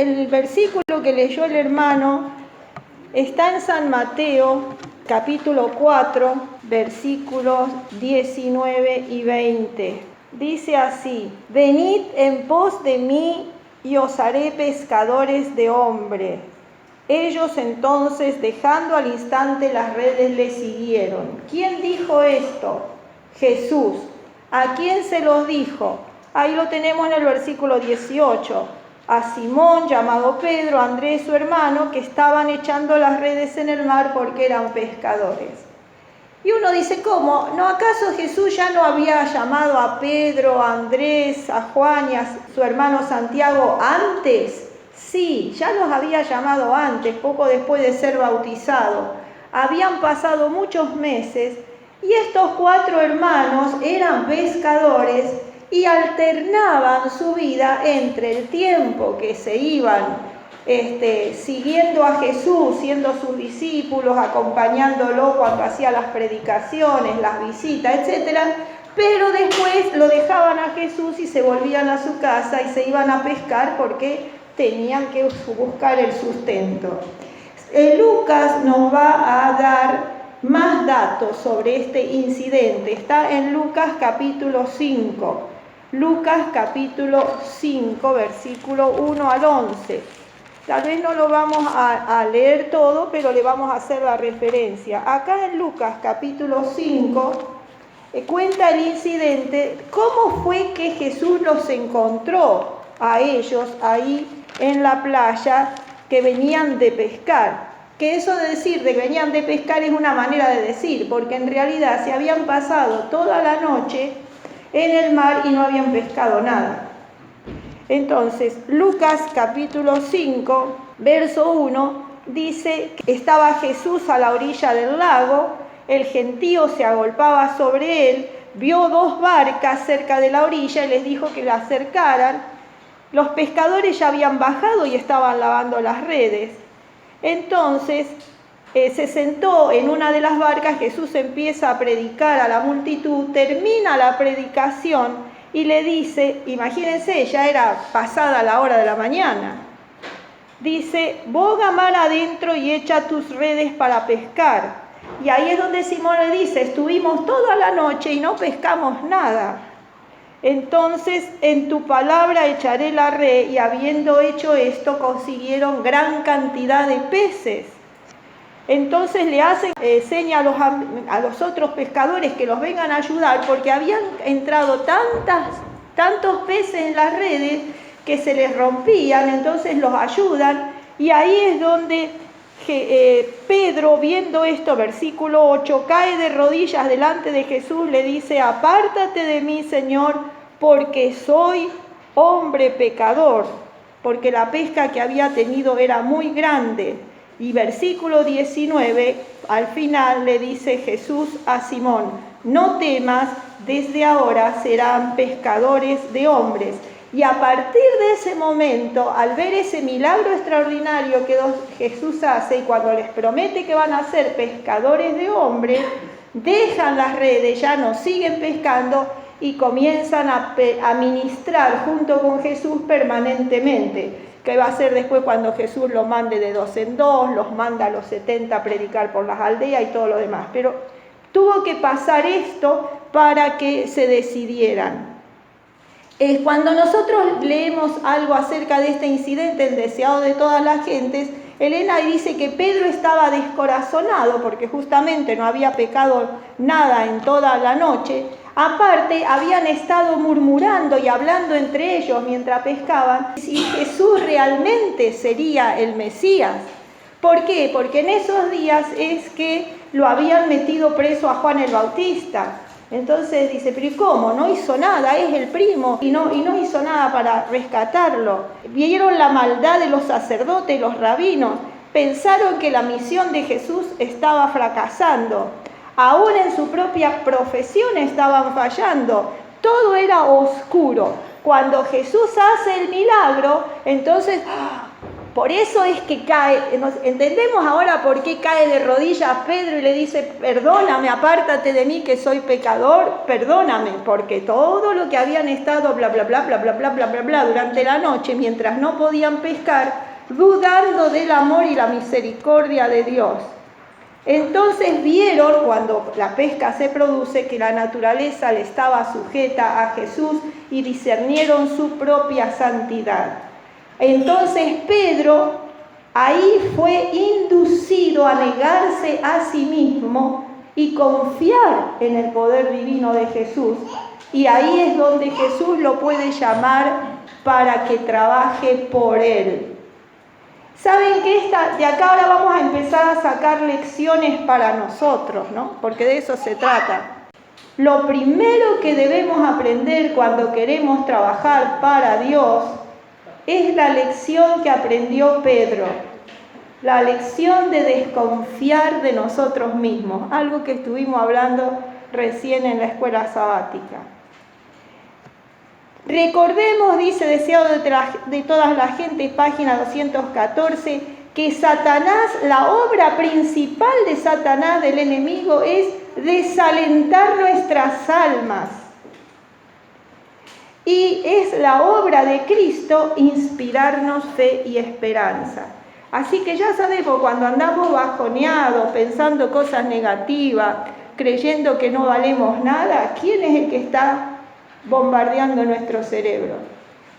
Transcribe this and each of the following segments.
el versículo que leyó el hermano está en San Mateo, capítulo 4, versículos 19 y 20. Dice así: venid en pos de mí y os haré pescadores de hombres. Ellos entonces, dejando al instante las redes, le siguieron. ¿Quién dijo esto? Jesús. ¿A quién se los dijo? Ahí lo tenemos en el versículo 18. A Simón, llamado Pedro, a Andrés, su hermano, que estaban echando las redes en el mar porque eran pescadores. Y uno dice, ¿cómo? ¿No acaso Jesús ya no había llamado a Pedro, a Andrés, a Juan y a su hermano Santiago antes? Sí, ya los había llamado antes, poco después de ser bautizado. Habían pasado muchos meses y estos 4 hermanos eran pescadores y alternaban su vida entre el tiempo que se iban siguiendo a Jesús, siendo sus discípulos, acompañándolo cuando hacía las predicaciones, las visitas, etc. Pero después lo dejaban a Jesús y se volvían a su casa y se iban a pescar porque tenían que buscar el sustento. Lucas nos va a dar más datos sobre este incidente. Está en Lucas capítulo 5. Lucas capítulo 5, versículo 1 al 11. Tal vez no lo vamos a leer todo, pero le vamos a hacer la referencia. Acá en Lucas capítulo 5 cuenta el incidente, cómo fue que Jesús los encontró a ellos ahí en la playa que venían de pescar. Que eso de decir de que venían de pescar es una manera de decir, porque en realidad se habían pasado toda la noche en el mar y no habían pescado nada. Entonces, Lucas capítulo 5, verso 1, dice que estaba Jesús a la orilla del lago, el gentío se agolpaba sobre él, vio 2 barcas cerca de la orilla y les dijo que la acercaran. Los pescadores ya habían bajado y estaban lavando las redes. Entonces, se sentó en una de las barcas, Jesús empieza a predicar a la multitud, termina la predicación y le dice, imagínense, ya era pasada la hora de la mañana, dice, boga mar adentro y echa tus redes para pescar. Y ahí es donde Simón le dice, estuvimos toda la noche y no pescamos nada. Entonces, en tu palabra echaré la red, y habiendo hecho esto, consiguieron gran cantidad de peces. Entonces le hacen seña a los otros pescadores que los vengan a ayudar, porque habían entrado tantos peces en las redes que se les rompían, entonces los ayudan. Y ahí es donde Pedro, viendo esto, versículo 8, cae de rodillas delante de Jesús, le dice, apártate de mí, Señor, porque soy hombre pecador, porque la pesca que había tenido era muy grande. Y versículo 19, al final le dice Jesús a Simón, no temas, desde ahora serán pescadores de hombres. Y a partir de ese momento, al ver ese milagro extraordinario que Jesús hace y cuando les promete que van a ser pescadores de hombres, dejan las redes, ya no siguen pescando y comienzan a ministrar junto con Jesús permanentemente. ¿Qué va a hacer después cuando Jesús los mande de 2 en 2, los manda a los 70 a predicar por las aldeas y todo lo demás? Pero tuvo que pasar esto para que se decidieran. Cuando nosotros leemos algo acerca de este incidente, el deseado de todas las gentes, Elena dice que Pedro estaba descorazonado porque justamente no había pecado nada en toda la noche. Aparte, habían estado murmurando y hablando entre ellos mientras pescaban si Jesús realmente sería el Mesías. ¿Por qué? Porque en esos días es que lo habían metido preso a Juan el Bautista. Entonces dice, pero ¿y cómo? No hizo nada, es el primo, y no hizo nada para rescatarlo. Vieron la maldad de los sacerdotes y los rabinos, pensaron que la misión de Jesús estaba fracasando. Aún en su propia profesión estaban fallando, todo era oscuro. Cuando Jesús hace el milagro, entonces Por eso es que cae, entendemos ahora por qué cae de rodillas Pedro y le dice, perdóname, apártate de mí que soy pecador, perdóname, porque todo lo que habían estado bla, bla, bla, bla, bla, bla, bla, bla, bla, durante la noche, mientras no podían pescar, dudando del amor y la misericordia de Dios. Entonces vieron, cuando la pesca se produce, que la naturaleza le estaba sujeta a Jesús y discernieron su propia santidad. Entonces Pedro ahí fue inducido a negarse a sí mismo y confiar en el poder divino de Jesús. Y ahí es donde Jesús lo puede llamar para que trabaje por él. Saben que de acá ahora vamos a empezar a sacar lecciones para nosotros, ¿no? Porque de eso se trata. Lo primero que debemos aprender cuando queremos trabajar para Dios es la lección que aprendió Pedro, la lección de desconfiar de nosotros mismos, algo que estuvimos hablando recién en la escuela sabática. Recordemos, dice Deseado de todas las gentes, página 214, que Satanás, la obra principal de Satanás, del enemigo, es desalentar nuestras almas. Y es la obra de Cristo inspirarnos fe y esperanza. Así que ya sabemos, cuando andamos bajoneados, pensando cosas negativas, creyendo que no valemos nada, ¿quién es el que está bombardeando nuestro cerebro?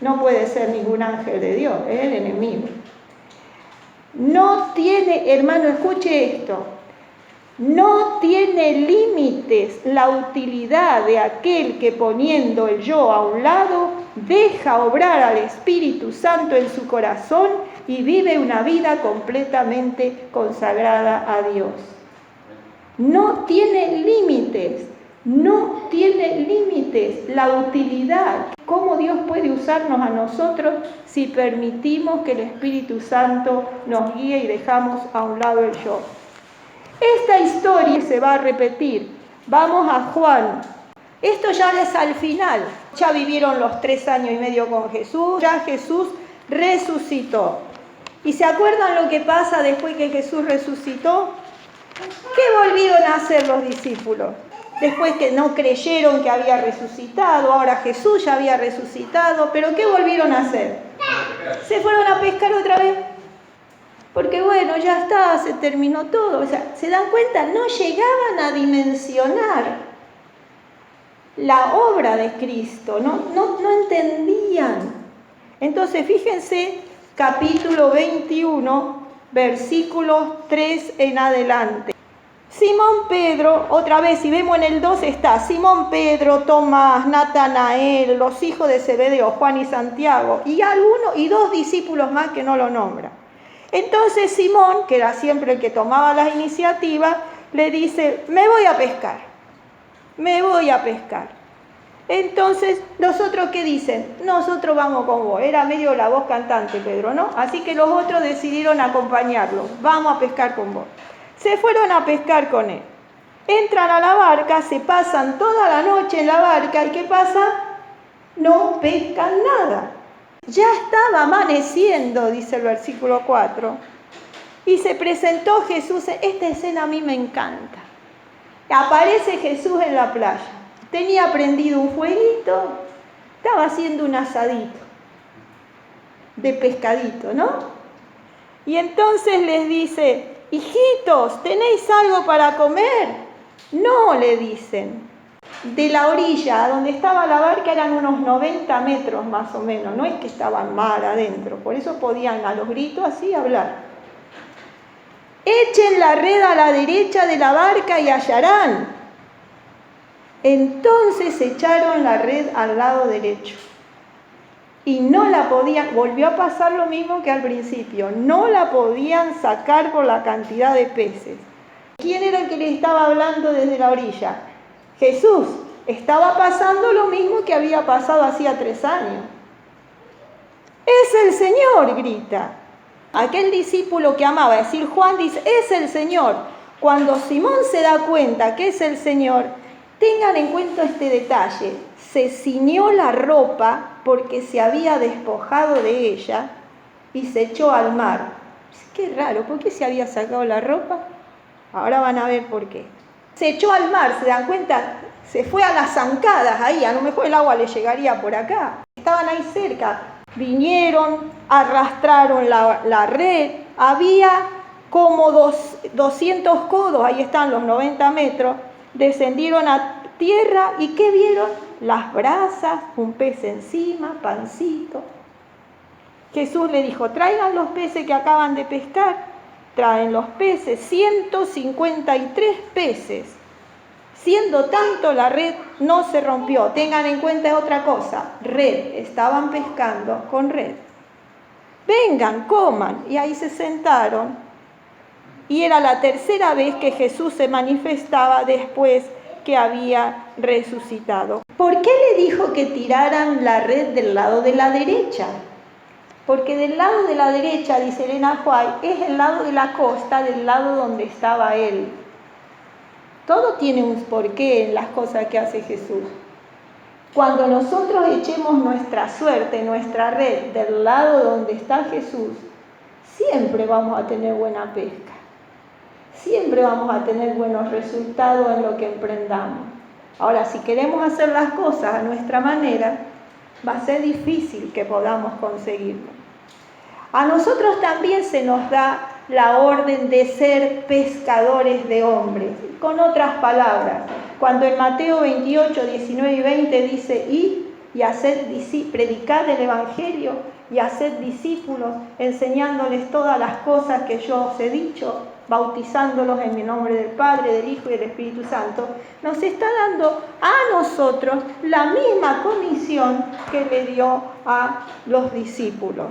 No puede ser ningún ángel de Dios, es el enemigo. No tiene, hermano, escuche esto, no tiene límites la utilidad de aquel que, poniendo el yo a un lado, deja obrar al Espíritu Santo en su corazón y vive una vida completamente consagrada a Dios. No tiene límites. No tiene límites la utilidad, cómo Dios puede usarnos a nosotros si permitimos que el Espíritu Santo nos guíe y dejamos a un lado el yo. Esta historia se va a repetir. Vamos a Juan. Esto ya es al final. Ya vivieron los 3 años y medio con Jesús, ya Jesús resucitó. ¿Y se acuerdan lo que pasa después que Jesús resucitó? ¿Qué volvieron a hacer los discípulos? Después que no creyeron que había resucitado, ahora Jesús ya había resucitado, pero ¿qué volvieron a hacer? Se fueron a pescar otra vez, porque bueno, ya está, se terminó todo. O sea, ¿se dan cuenta? No llegaban a dimensionar la obra de Cristo, no entendían. Entonces, fíjense, capítulo 21, versículos 3 en adelante. Simón Pedro, otra vez, si vemos en el 2 está Simón Pedro, Tomás, Natanael, los hijos de Zebedeo, Juan y Santiago, y 2 discípulos más que no lo nombran. Entonces Simón, que era siempre el que tomaba las iniciativas, le dice, me voy a pescar. Entonces, ¿los otros qué dicen? Nosotros vamos con vos. Era medio la voz cantante, Pedro, ¿no? Así que los otros decidieron acompañarlo. Vamos a pescar con vos. Se fueron a pescar con él. Entran a la barca, se pasan toda la noche en la barca. ¿Y qué pasa? No pescan nada. Ya estaba amaneciendo, dice el versículo 4. Y se presentó Jesús. Esta escena a mí me encanta. Aparece Jesús en la playa. Tenía prendido un fueguito. Estaba haciendo un asadito de pescadito, ¿no? Y entonces les dice, hijitos, ¿tenéis algo para comer? No, le dicen. De la orilla a donde estaba la barca eran unos 90 metros más o menos. No es que estaban mar adentro, por eso podían a los gritos así hablar. Echen la red a la derecha de la barca y hallarán. Entonces echaron la red al lado derecho. Y no la podían, volvió a pasar lo mismo que al principio, no la podían sacar por la cantidad de peces. ¿Quién era el que le estaba hablando desde la orilla? Jesús. Estaba pasando lo mismo que había pasado hacía 3 años. Es el Señor, grita. Aquel discípulo que amaba, es decir, Juan dice, es el Señor. Cuando Simón se da cuenta que es el Señor, tengan en cuenta este detalle. Se ciñó la ropa porque se había despojado de ella y se echó al mar. Qué raro, ¿por qué se había sacado la ropa? Ahora van a ver por qué. Se echó al mar, ¿se dan cuenta? Se fue a las zancadas ahí, a lo mejor el agua le llegaría por acá. Estaban ahí cerca. Vinieron, arrastraron la red. Había como 200 codos, ahí están los 90 metros. Descendieron a tierra y ¿qué vieron? Las brasas, un pez encima, pancito. Jesús le dijo, traigan los peces que acaban de pescar. Traen los peces, 153 peces. Siendo tanto, la red no se rompió. Tengan en cuenta otra cosa, red, estaban pescando con red. Vengan, coman. Y ahí se sentaron. Y era la tercera vez que Jesús se manifestaba después que había resucitado. ¿Por qué le dijo que tiraran la red del lado de la derecha? Porque del lado de la derecha, dice Elena White, es el lado de la costa, del lado donde estaba él. Todo tiene un porqué en las cosas que hace Jesús. Cuando nosotros echemos nuestra suerte, nuestra red del lado donde está Jesús, siempre vamos a tener buena pesca. Siempre vamos a tener buenos resultados en lo que emprendamos. Ahora, si queremos hacer las cosas a nuestra manera, va a ser difícil que podamos conseguirlo. A nosotros también se nos da la orden de ser pescadores de hombres. Con otras palabras, cuando en Mateo 28, 19 y 20 dice, id y haced predicar el Evangelio y haced discípulos, enseñándoles todas las cosas que yo os he dicho, bautizándolos en el nombre del Padre, del Hijo y del Espíritu Santo, nos está dando a nosotros la misma comisión que le dio a los discípulos.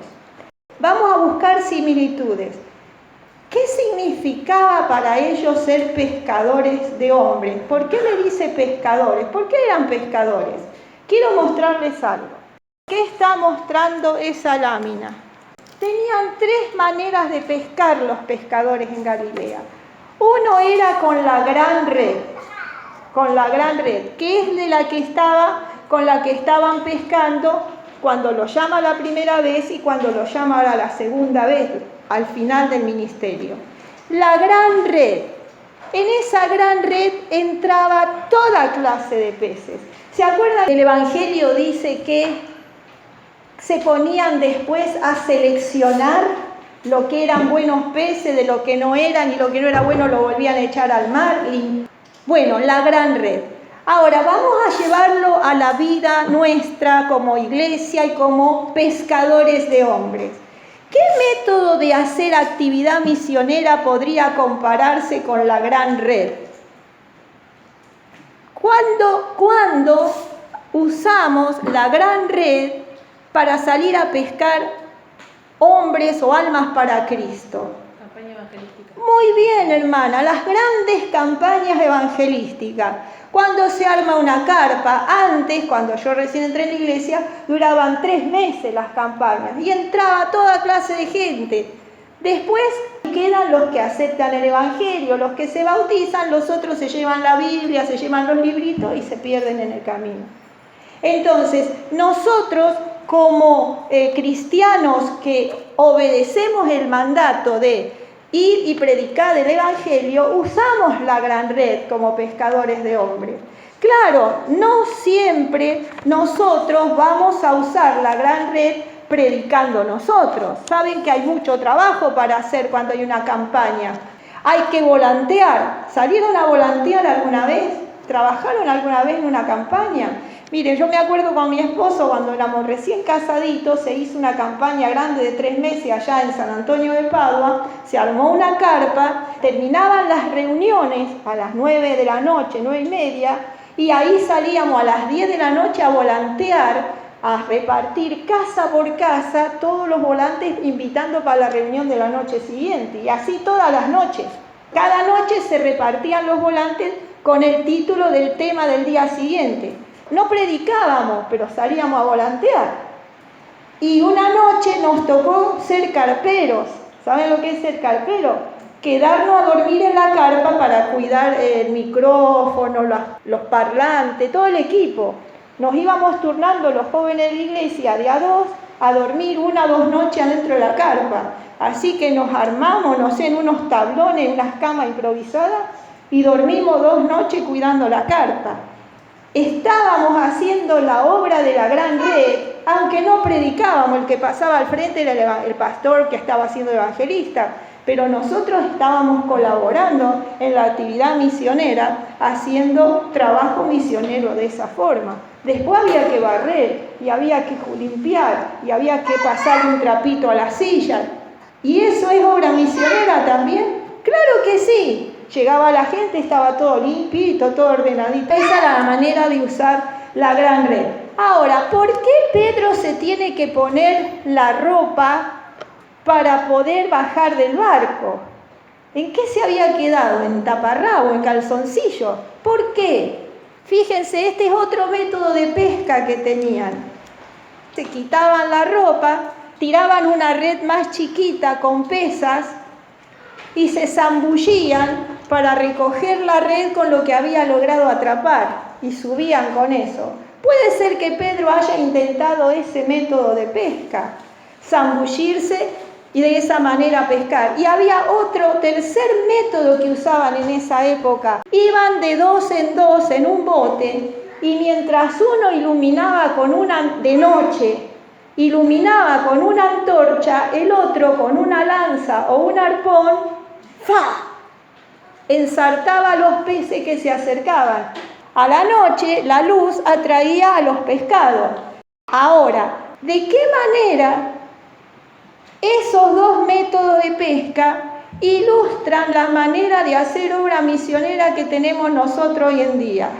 Vamos a buscar similitudes. ¿Qué significaba para ellos ser pescadores de hombres? ¿Por qué le dice pescadores? ¿Por qué eran pescadores? Quiero mostrarles algo. ¿Qué está mostrando esa lámina? Tenían tres maneras de pescar los pescadores en Galilea. Uno era con la gran red, que es de la que con la que estaban pescando cuando lo llama la primera vez y cuando lo llama ahora la segunda vez, al final del ministerio. La gran red. En esa gran red entraba toda clase de peces. ¿Se acuerdan? El Evangelio dice que se ponían después a seleccionar lo que eran buenos peces de lo que no eran y lo que no era bueno lo volvían a echar al mar. Bueno, la gran red. Ahora vamos a llevarlo a la vida nuestra como iglesia y como pescadores de hombres. ¿Qué método de hacer actividad misionera podría compararse con la gran red? ¿Cuándo usamos la gran red para salir a pescar hombres o almas para Cristo? Campaña evangelística. Muy bien, hermana, las grandes campañas evangelísticas. Cuando se arma una carpa, antes, cuando yo recién entré en la iglesia, duraban 3 meses las campañas y entraba toda clase de gente. Después quedan los que aceptan el Evangelio, los que se bautizan, los otros se llevan la Biblia, se llevan los libritos y se pierden en el camino. Entonces, nosotros como cristianos que obedecemos el mandato de ir y predicar el Evangelio, usamos la gran red como pescadores de hombres. Claro, no siempre nosotros vamos a usar la gran red predicando nosotros. Saben que hay mucho trabajo para hacer cuando hay una campaña. Hay que volantear. ¿Salieron a volantear alguna vez? ¿Trabajaron alguna vez en una campaña? Miren, yo me acuerdo con mi esposo, cuando éramos recién casaditos, se hizo una campaña grande de 3 meses allá en San Antonio de Padua, se armó una carpa, terminaban las reuniones a las 9 de la noche, 9:30, y ahí salíamos a las 10 de la noche a volantear, a repartir casa por casa todos los volantes invitando para la reunión de la noche siguiente, y así todas las noches. Cada noche se repartían los volantes con el título del tema del día siguiente. No predicábamos, pero salíamos a volantear. Y una noche nos tocó ser carperos. ¿Saben lo que es ser carpero? Quedarnos a dormir en la carpa para cuidar el micrófono, los parlantes, todo el equipo. Nos íbamos turnando los jóvenes de la iglesia de a 2 a dormir 1 o 2 noches adentro de la carpa. Así que nos armamos, no sé, en unos tablones, en unas camas improvisadas, y dormimos 2 noches cuidando la carpa. Estábamos haciendo la obra de la gran red, aunque no predicábamos. El que pasaba al frente era el pastor que estaba siendo evangelista, pero nosotros estábamos colaborando en la actividad misionera, haciendo trabajo misionero de esa forma. Después había que barrer, y había que limpiar, y había que pasar un trapito a la silla. ¿Y eso es obra misionera también? ¡Claro que sí! Llegaba la gente, estaba todo limpito, todo ordenadito. Esa era la manera de usar la gran red. Ahora, ¿por qué Pedro se tiene que poner la ropa para poder bajar del barco? ¿En qué se había quedado? ¿En taparrabo, en calzoncillo? ¿Por qué? Fíjense, este es otro método de pesca que tenían. Se quitaban la ropa, tiraban una red más chiquita con pesas y se zambullían para recoger la red con lo que había logrado atrapar y subían con eso. Puede ser que Pedro haya intentado ese método de pesca, zambullirse y de esa manera pescar. Y había otro tercer método que usaban en esa época. Iban de 2 en 2 en un bote, y mientras uno iluminaba de noche, iluminaba con una antorcha, el otro con una lanza o un arpón, ¡fa!, ensartaba a los peces que se acercaban. A la noche la luz atraía a los pescados. Ahora, ¿de qué manera esos 2 métodos de pesca ilustran la manera de hacer obra misionera que tenemos nosotros hoy en día?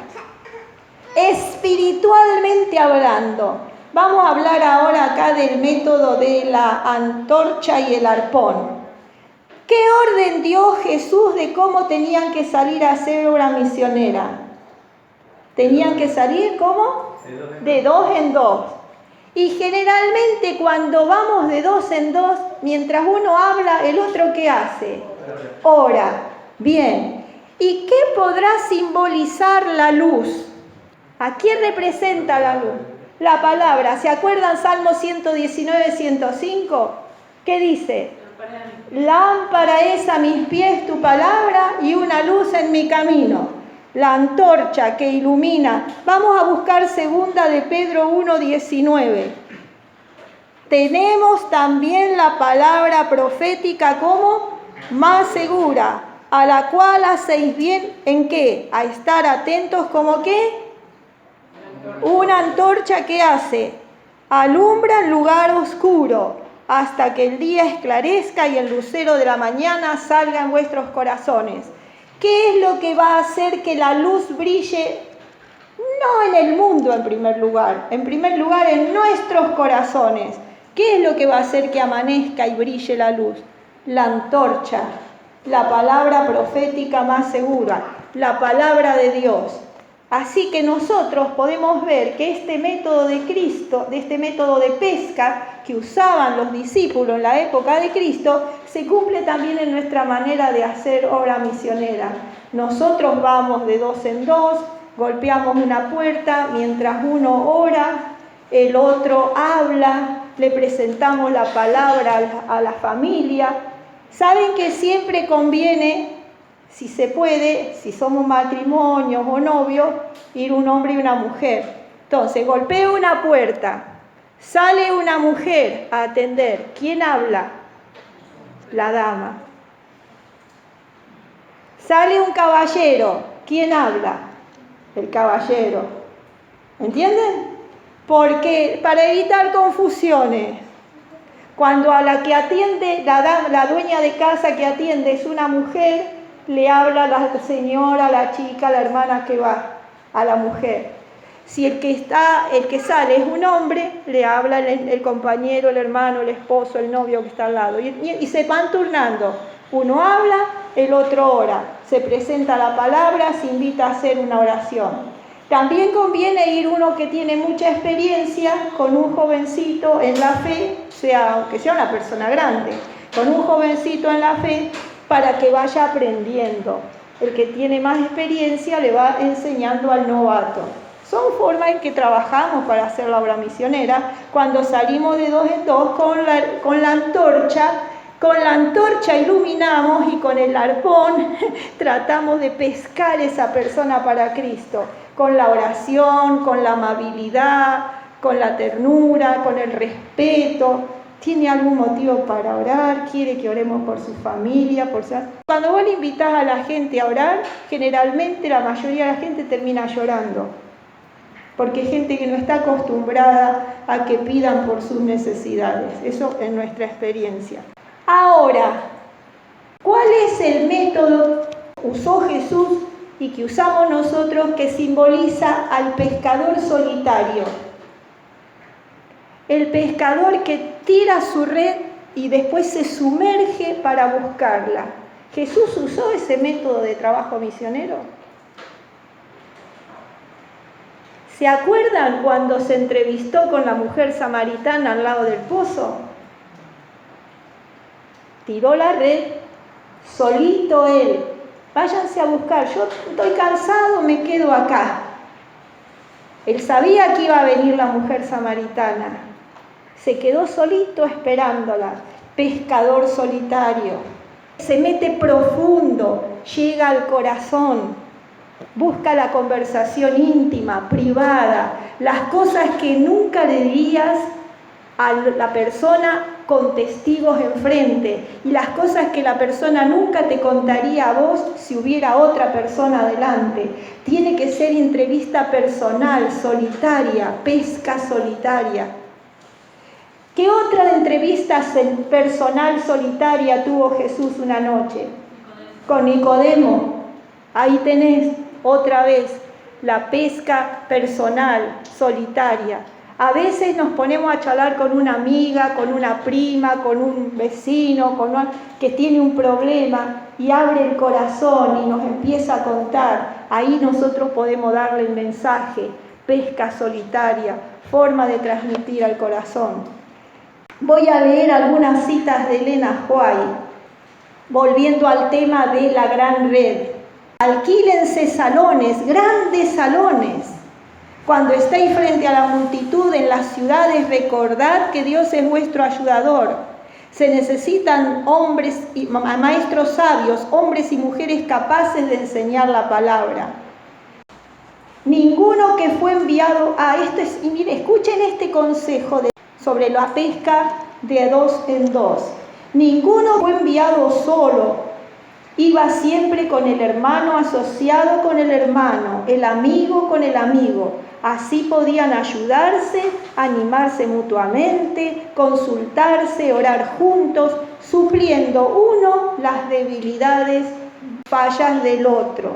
Espiritualmente hablando, vamos a hablar ahora acá del método de la antorcha y el arpón. ¿Qué orden dio Jesús de cómo tenían que salir a hacer obra misionera? Tenían que salir, ¿cómo? De 2 en 2. Y generalmente cuando vamos de 2 en 2, mientras uno habla, ¿el otro qué hace? Ora. Bien. ¿Y qué podrá simbolizar la luz? ¿A quién representa la luz? La palabra. ¿Se acuerdan Salmo 119, 105? ¿Qué dice? Lámpara es a mis pies tu palabra y una luz en mi camino. La antorcha que ilumina. Vamos a buscar 2 de Pedro 1:19. Tenemos también la palabra profética como más segura, a la cual hacéis bien, ¿en qué? A estar atentos, ¿como qué? Una antorcha que hace, alumbra el lugar oscuro, hasta que el día esclarezca y el lucero de la mañana salga en vuestros corazones. ¿Qué es lo que va a hacer que la luz brille? No en el mundo en primer lugar en nuestros corazones. ¿Qué es lo que va a hacer que amanezca y brille la luz? La antorcha, la palabra profética más segura, la palabra de Dios. Así que nosotros podemos ver que este método de Cristo, de este método de pesca que usaban los discípulos en la época de Cristo, se cumple también en nuestra manera de hacer obra misionera. Nosotros vamos de 2 en 2, golpeamos una puerta, mientras uno ora, el otro habla, le presentamos la palabra a la familia. Saben que siempre conviene, si se puede, si somos matrimonios o novios, ir un hombre y una mujer. Entonces, golpeo una puerta, sale una mujer a atender. ¿Quién habla? La dama. Sale un caballero. ¿Quién habla? El caballero. ¿Entienden? Porque para evitar confusiones, cuando a la que atiende, la dueña de casa que atiende es una mujer, le habla a la señora, a la chica, a la hermana que va, a la mujer. Si el que sale es un hombre, le habla el compañero, el hermano, el esposo, el novio que está al lado. Y se van turnando. Uno habla, el otro ora. Se presenta la palabra, se invita a hacer una oración. También conviene ir uno que tiene mucha experiencia con un jovencito en la fe, aunque sea una persona grande, con un jovencito en la fe, para que vaya aprendiendo. El que tiene más experiencia le va enseñando al novato. Son formas en que trabajamos para hacer la obra misionera. Cuando salimos de 2 en 2 con la antorcha iluminamos y con el arpón tratamos de pescar esa persona para Cristo. Con la oración, con la amabilidad, con la ternura, con el respeto. ¿Tiene algún motivo para orar? ¿Quiere que oremos por su familia? Cuando vos le invitás a la gente a orar, generalmente la mayoría de la gente termina llorando. Porque hay gente que no está acostumbrada a que pidan por sus necesidades. Eso es nuestra experiencia. Ahora, ¿cuál es el método que usó Jesús y que usamos nosotros que simboliza al pescador solitario? El pescador que tira su red y después se sumerge para buscarla. ¿Jesús usó ese método de trabajo misionero? ¿Se acuerdan cuando se entrevistó con la mujer samaritana al lado del pozo? Tiró la red, solito él. Váyanse a buscar, yo estoy cansado, me quedo acá. Él sabía que iba a venir la mujer samaritana. Se quedó solito esperándola. Pescador solitario. Se mete profundo, llega al corazón. Busca la conversación íntima, privada, las cosas que nunca le dirías a la persona con testigos enfrente y las cosas que la persona nunca te contaría a vos si hubiera otra persona delante. Tiene que ser entrevista personal, solitaria, pesca solitaria. ¿Qué otra entrevista personal solitaria tuvo Jesús una noche? Con Nicodemo. Ahí tenés otra vez la pesca personal, solitaria. A veces nos ponemos a charlar con una amiga, con una prima, con un vecino, que tiene un problema y abre el corazón y nos empieza a contar. Ahí nosotros podemos darle el mensaje, pesca solitaria, forma de transmitir al corazón. Voy a leer algunas citas de Elena White, volviendo al tema de la gran red. Alquílense salones, grandes salones. Cuando estéis frente a la multitud en las ciudades, recordad que Dios es vuestro ayudador. Se necesitan hombres y maestros sabios, hombres y mujeres capaces de enseñar la palabra. Ninguno que fue enviado y mire, escuchen este consejo sobre la pesca de 2 en 2. Ninguno fue enviado solo. Iba siempre con el hermano, asociado con el hermano, el amigo con el amigo. Así podían ayudarse, animarse mutuamente, consultarse, orar juntos, supliendo uno las debilidades, fallas del otro.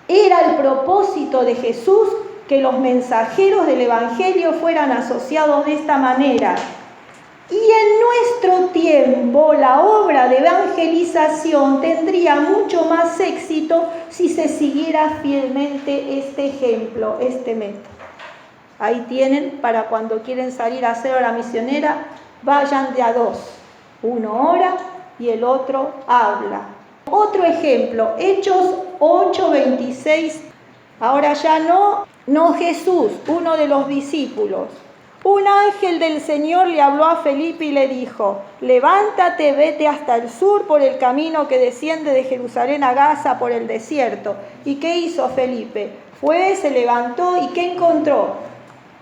Era el propósito de Jesús que los mensajeros del Evangelio fueran asociados de esta manera. Y en nuestro tiempo la obra de evangelización tendría mucho más éxito si se siguiera fielmente este ejemplo, este método. Ahí tienen, para cuando quieren salir a hacer obra misionera, vayan de a 2. Uno ora y el otro habla. Otro ejemplo, Hechos 8:26. Ahora ya no Jesús, uno de los discípulos. Un ángel del Señor le habló a Felipe y le dijo: levántate, vete hasta el sur por el camino que desciende de Jerusalén a Gaza por el desierto. ¿Y qué hizo Felipe? Fue, se levantó y ¿qué encontró?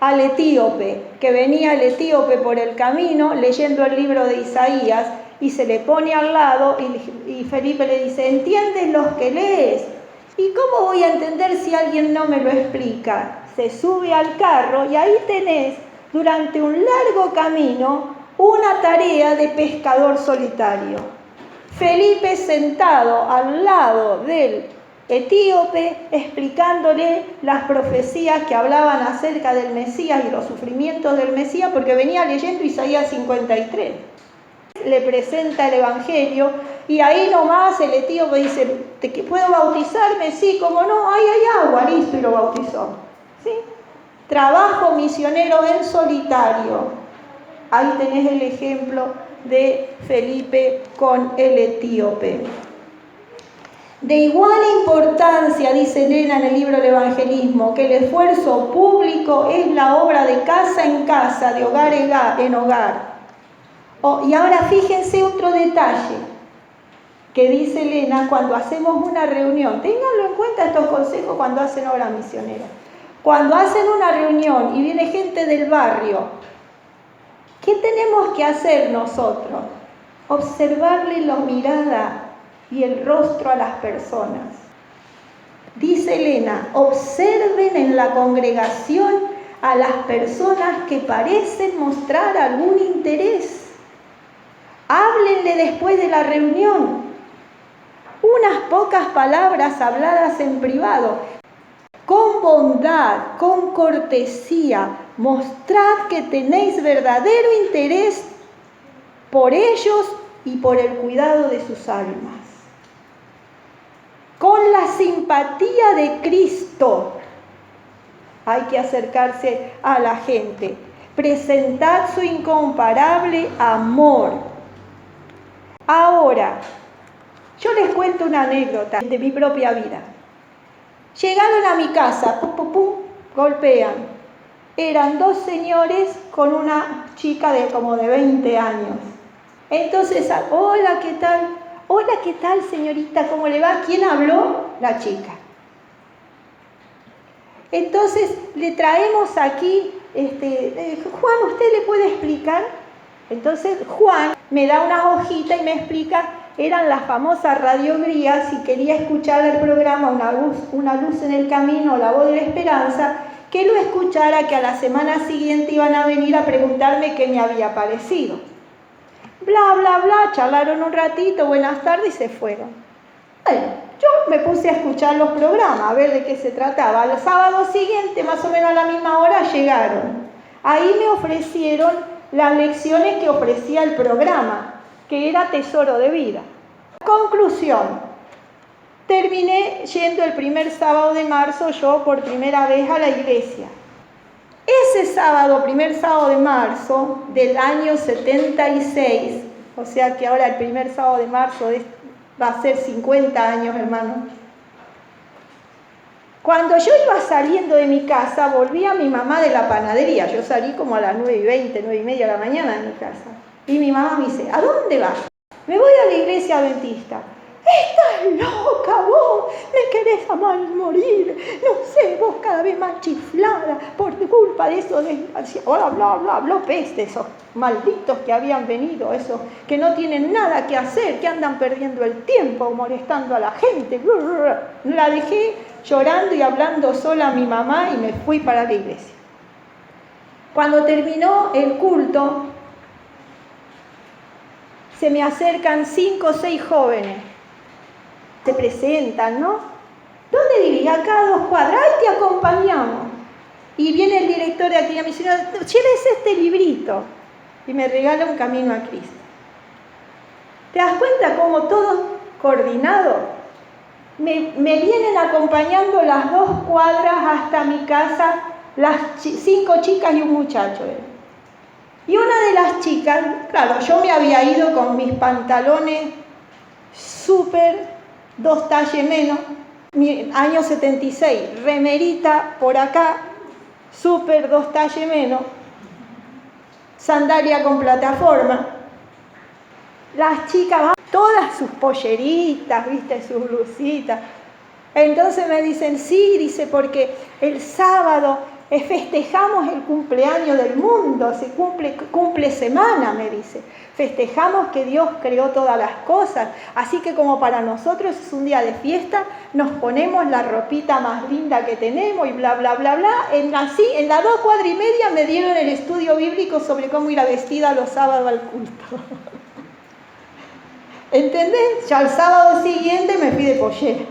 Al etíope, que venía el etíope por el camino leyendo el libro de Isaías y se le pone al lado y Felipe le dice: ¿entiendes lo que lees? ¿Y cómo voy a entender si alguien no me lo explica? Se sube al carro y ahí tenés durante un largo camino una tarea de pescador solitario. Felipe sentado al lado del etíope explicándole las profecías que hablaban acerca del Mesías y los sufrimientos del Mesías, porque venía leyendo Isaías 53. Le presenta el Evangelio y ahí nomás el etíope dice: ¿puedo bautizarme? Sí, ¿cómo no? Ahí hay agua, listo, y lo bautizó. ¿Sí? Trabajo misionero en solitario. Ahí tenés el ejemplo de Felipe con el etíope. De igual importancia, dice Elena en el libro del Evangelismo, que el esfuerzo público es la obra de casa en casa, de hogar en hogar. Y ahora fíjense otro detalle que dice Elena cuando hacemos una reunión. Ténganlo en cuenta estos consejos cuando hacen obra misionera. Cuando hacen una reunión y viene gente del barrio, ¿qué tenemos que hacer nosotros? Observarle la mirada y el rostro a las personas. Dice Elena, observen en la congregación a las personas que parecen mostrar algún interés. Háblenle después de la reunión. Unas pocas palabras habladas en privado. Con bondad, con cortesía, mostrad que tenéis verdadero interés por ellos y por el cuidado de sus almas. Con la simpatía de Cristo hay que acercarse a la gente. Presentad su incomparable amor. Ahora, yo les cuento una anécdota de mi propia vida. Llegaron a mi casa, pum, pum, pum, golpean. Eran dos señores con una chica de como de 20 años. Entonces, hola, ¿qué tal? Hola, ¿qué tal, señorita? ¿Cómo le va? ¿Quién habló? La chica. Entonces, le traemos aquí, Juan, ¿usted le puede explicar? Entonces, Juan me da una hojita y me explica, eran las famosas radiogrías, si quería escuchar el programa una luz en el camino, la voz de la esperanza, que lo escuchara, que a la semana siguiente iban a venir a preguntarme qué me había parecido. Bla, bla, bla, charlaron un ratito, buenas tardes y se fueron. Bueno, yo me puse a escuchar los programas, a ver de qué se trataba. El sábado siguiente, más o menos a la misma hora, llegaron. Ahí me ofrecieron las lecciones que ofrecía el programa, que era Tesoro de Vida. Conclusión, terminé yendo el primer sábado de marzo yo por primera vez a la iglesia. Ese sábado, primer sábado de marzo del año 76, o sea que ahora el primer sábado de marzo va a ser 50 años, hermano. Cuando yo iba saliendo de mi casa, volvía mi mamá de la panadería. Yo salí como a las 9:20, 9:30 de la mañana de mi casa. Y mi mamá me dice, ¿a dónde vas? Me voy a la iglesia adventista. ¡Estás loca vos! ¿Me querés amar morir? No sé, vos cada vez más chiflada por culpa de esos desgraciados. Bla, bla, bla, bla, peste, esos malditos que habían venido, esos que no tienen nada que hacer, que andan perdiendo el tiempo, molestando a la gente. La dejé llorando y hablando sola a mi mamá y me fui para la iglesia. Cuando terminó el culto, se me acercan 5 o 6 jóvenes. Se presentan, ¿no? ¿Dónde vivís? Acá a 2 cuadras. ¡Ay, te acompañamos! Y viene el director de aquí a mi señora, llévese este librito. Y me regala Un Camino a Cristo. ¿Te das cuenta cómo todo coordinado? Me vienen acompañando las 2 cuadras hasta mi casa, las 5 chicas y un muchacho. Y una de las chicas, claro, yo me había ido con mis pantalones súper 2 talles menos, año 76, remerita por acá, súper 2 talles menos, sandalia con plataforma. Las chicas, todas sus polleritas, viste, sus blusitas. Entonces me dicen, sí, dice, porque el sábado festejamos el cumpleaños del mundo, se cumple semana, me dice. Festejamos que Dios creó todas las cosas, así que como para nosotros es un día de fiesta, nos ponemos la ropita más linda que tenemos y bla, bla, bla, bla. En las 2 cuadras y media me dieron el estudio bíblico sobre cómo ir vestida los sábados al culto. ¿Entendés? Ya el sábado siguiente me fui de pollera.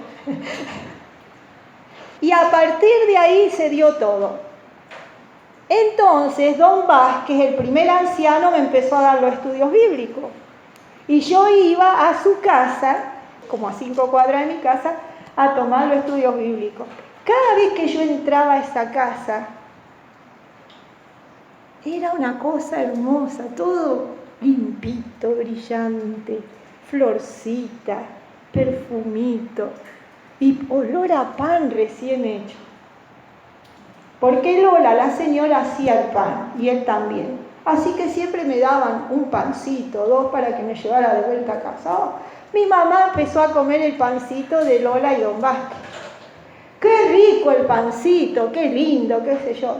Y a partir de ahí se dio todo. Entonces, don Vázquez, el primer anciano, me empezó a dar los estudios bíblicos. Y yo iba a su casa, como a 5 cuadras de mi casa, a tomar los estudios bíblicos. Cada vez que yo entraba a esa casa, era una cosa hermosa, todo limpito, brillante, florcita. perfumito y olor a pan recién hecho. Porque Lola, la señora, hacía el pan y él también. Así que siempre me daban un pancito, 2 para que me llevara de vuelta a casa. Mi mamá empezó a comer el pancito de Lola y don Vázquez. ¡Qué rico el pancito! ¡Qué lindo! ¡Qué sé yo!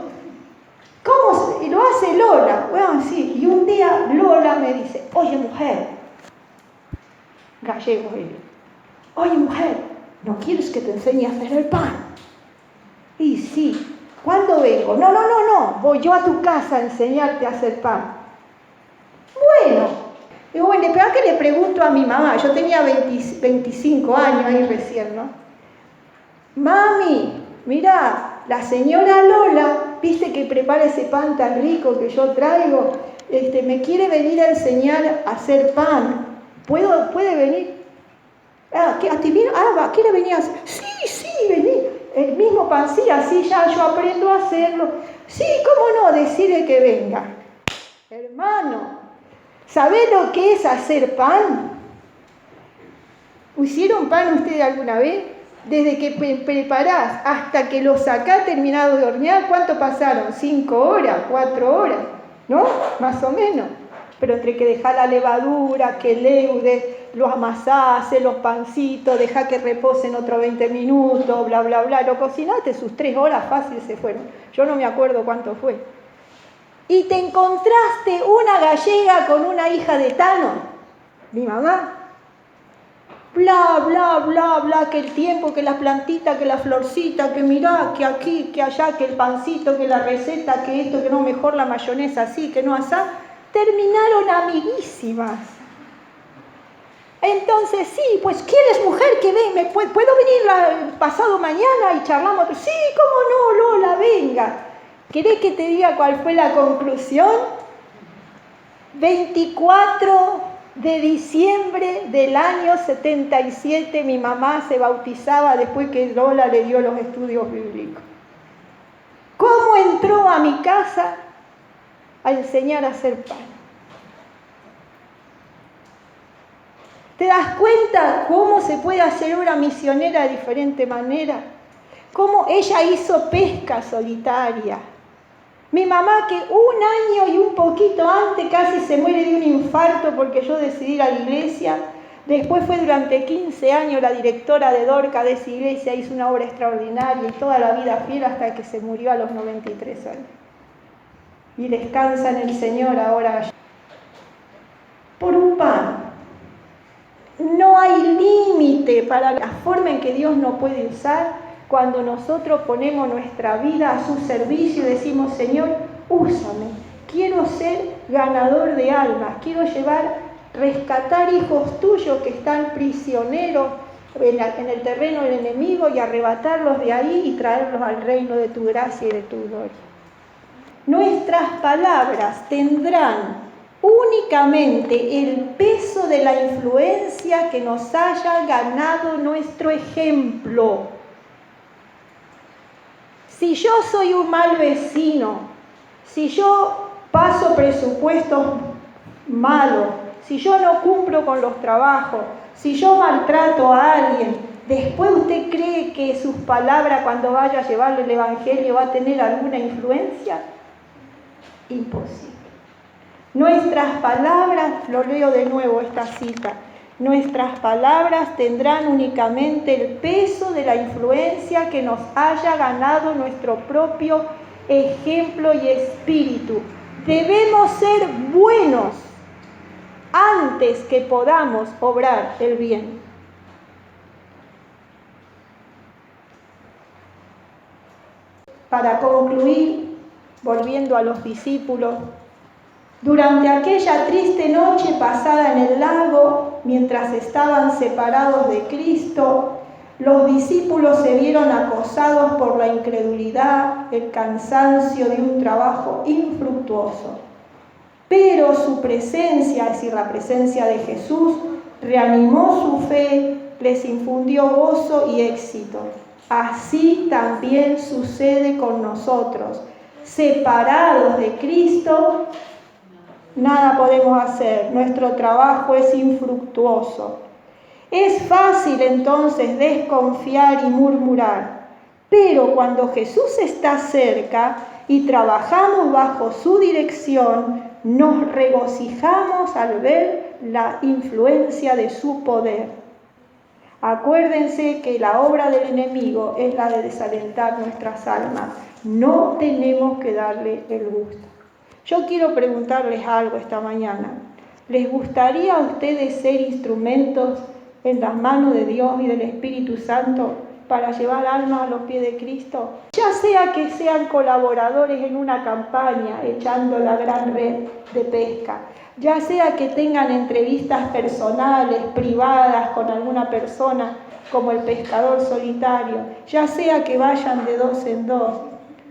¿Cómo lo hace Lola? Bueno, sí. Y un día Lola me dice, oye mujer, gallego él, oye mujer, ¿no quieres que te enseñe a hacer el pan? Y sí, ¿cuándo vengo? No, voy yo a tu casa a enseñarte a hacer pan. Bueno, digo, bueno, pero que le pregunto a mi mamá, yo tenía 25 años ahí recién, ¿no? Mami, mira, la señora Lola, viste que prepara ese pan tan rico que yo traigo, me quiere venir a enseñar a hacer pan. ¿Puede venir? ¿Quiere venir a hacer? Sí, vení. El mismo pan, sí, así ya yo aprendo a hacerlo. Sí, ¿cómo no? Decirle que venga. Hermano, ¿sabés lo que es hacer pan? ¿Hicieron pan ustedes alguna vez? Desde que preparás hasta que lo sacás terminado de hornear, ¿cuánto pasaron? 5 horas, 4 horas, ¿no? Más o menos. Pero entre que dejá la levadura, que leude, lo amasás, haces los pancitos, dejá que reposen otros 20 minutos, bla, bla, bla. Lo cocinaste, sus 3 horas fácil se fueron. Yo no me acuerdo cuánto fue. Y te encontraste una gallega con una hija de Tano, mi mamá. Bla, bla, bla, bla, que el tiempo, que la plantita, que la florcita, que mirá, que aquí, que allá, que el pancito, que la receta, que esto, que no, mejor la mayonesa así, que no asá. Terminaron amiguísimas. Entonces, sí, pues, ¿quieres mujer que ven? ¿Puedo venir pasado mañana y charlamos? Sí, cómo no, Lola, venga. ¿Querés que te diga cuál fue la conclusión? 24 de diciembre del año 77, mi mamá se bautizaba después que Lola le dio los estudios bíblicos. ¿Cómo entró a mi casa a enseñar a hacer pan? ¿Te das cuenta cómo se puede hacer obra misionera de diferente manera? Cómo ella hizo pesca solitaria. Mi mamá, que un año y un poquito antes casi se muere de un infarto porque yo decidí ir a la iglesia. Después fue durante 15 años la directora de Dorca de esa iglesia, hizo una obra extraordinaria y toda la vida fiel hasta que se murió a los 93 años. Y descansa en el Señor ahora. Por un pan. No hay límite para la forma en que Dios nos puede usar cuando nosotros ponemos nuestra vida a su servicio y decimos, Señor, úsame, quiero ser ganador de almas, quiero rescatar hijos tuyos que están prisioneros en el terreno del enemigo y arrebatarlos de ahí y traerlos al reino de tu gracia y de tu gloria. Nuestras palabras tendrán únicamente el peso de la influencia que nos haya ganado nuestro ejemplo. Si yo soy un mal vecino, si yo paso presupuestos malos, si yo no cumplo con los trabajos, si yo maltrato a alguien, ¿después usted cree que sus palabras cuando vaya a llevarle el evangelio va a tener alguna influencia? Imposible. Nuestras palabras, lo leo de nuevo esta cita, nuestras palabras tendrán únicamente el peso de la influencia que nos haya ganado nuestro propio ejemplo y espíritu. Debemos ser buenos antes que podamos obrar el bien. Para concluir, volviendo a los discípulos, durante aquella triste noche pasada en el lago, mientras estaban separados de Cristo, los discípulos se vieron acosados por la incredulidad, el cansancio de un trabajo infructuoso. Pero su presencia, es decir, la presencia de Jesús, reanimó su fe, les infundió gozo y éxito. Así también sucede con nosotros. Separados de Cristo, nada podemos hacer, nuestro trabajo es infructuoso. Es fácil entonces desconfiar y murmurar, pero cuando Jesús está cerca y trabajamos bajo su dirección, nos regocijamos al ver la influencia de su poder. Acuérdense que la obra del enemigo es la de desalentar nuestras almas. No tenemos que darle el gusto. Yo quiero preguntarles algo esta mañana. ¿Les gustaría a ustedes ser instrumentos en las manos de Dios y del Espíritu Santo para llevar almas a los pies de Cristo? Ya sea que sean colaboradores en una campaña echando la gran red de pesca, ya sea que tengan entrevistas personales, privadas con alguna persona como el pescador solitario, ya sea que vayan de 2 en 2,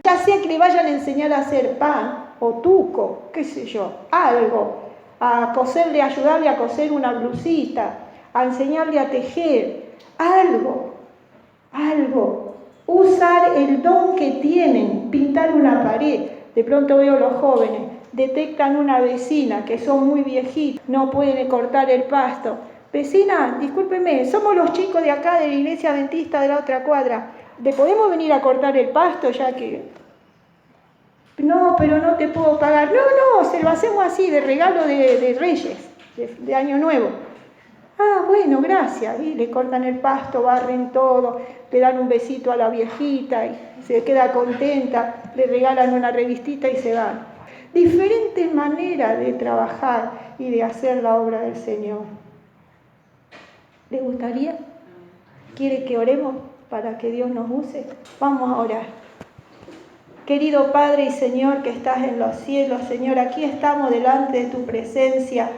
ya sea que le vayan a enseñar a hacer pan o tuco, qué sé yo, algo, a coserle, ayudarle a coser una blusita, a enseñarle a tejer, algo, usar el don que tienen, pintar una pared. De pronto veo los jóvenes, detectan una vecina que son muy viejitos, no pueden cortar el pasto. Vecina, discúlpeme, somos los chicos de acá de la iglesia adventista de la otra cuadra, ¿le podemos venir a cortar el pasto ya que...? No, pero no te puedo pagar. No, se lo hacemos así, de regalo de Reyes, de Año Nuevo. Ah, bueno, gracias. Y le cortan el pasto, barren todo, le dan un besito a la viejita y se queda contenta, le regalan una revistita y se van. Diferentes maneras de trabajar y de hacer la obra del Señor. ¿Le gustaría? ¿Quiere que oremos para que Dios nos use? Vamos a orar. Querido Padre y Señor que estás en los cielos, Señor, aquí estamos delante de tu presencia,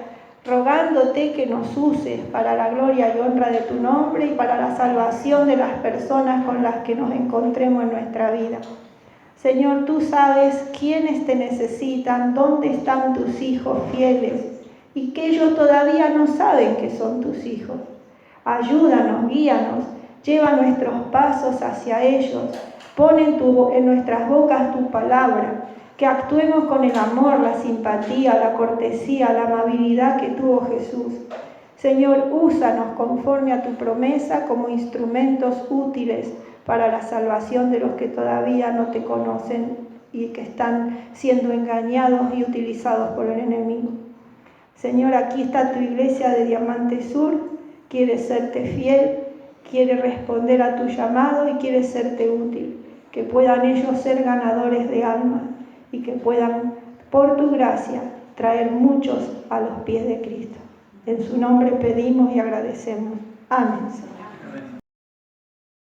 rogándote que nos uses para la gloria y honra de tu nombre y para la salvación de las personas con las que nos encontremos en nuestra vida. Señor, tú sabes quiénes te necesitan, dónde están tus hijos fieles y que ellos todavía no saben que son tus hijos. Ayúdanos, guíanos, lleva nuestros pasos hacia ellos. Pon en nuestras bocas tu palabra, que actuemos con el amor, la simpatía, la cortesía, la amabilidad que tuvo Jesús. Señor, úsanos conforme a tu promesa como instrumentos útiles para la salvación de los que todavía no te conocen y que están siendo engañados y utilizados por el enemigo. Señor, aquí está tu iglesia de Diamante Sur, quiere serte fiel, quiere responder a tu llamado y quiere serte útil. Que puedan ellos ser ganadores de almas y que puedan, por tu gracia, traer muchos a los pies de Cristo. En su nombre pedimos y agradecemos. Amén, Señor.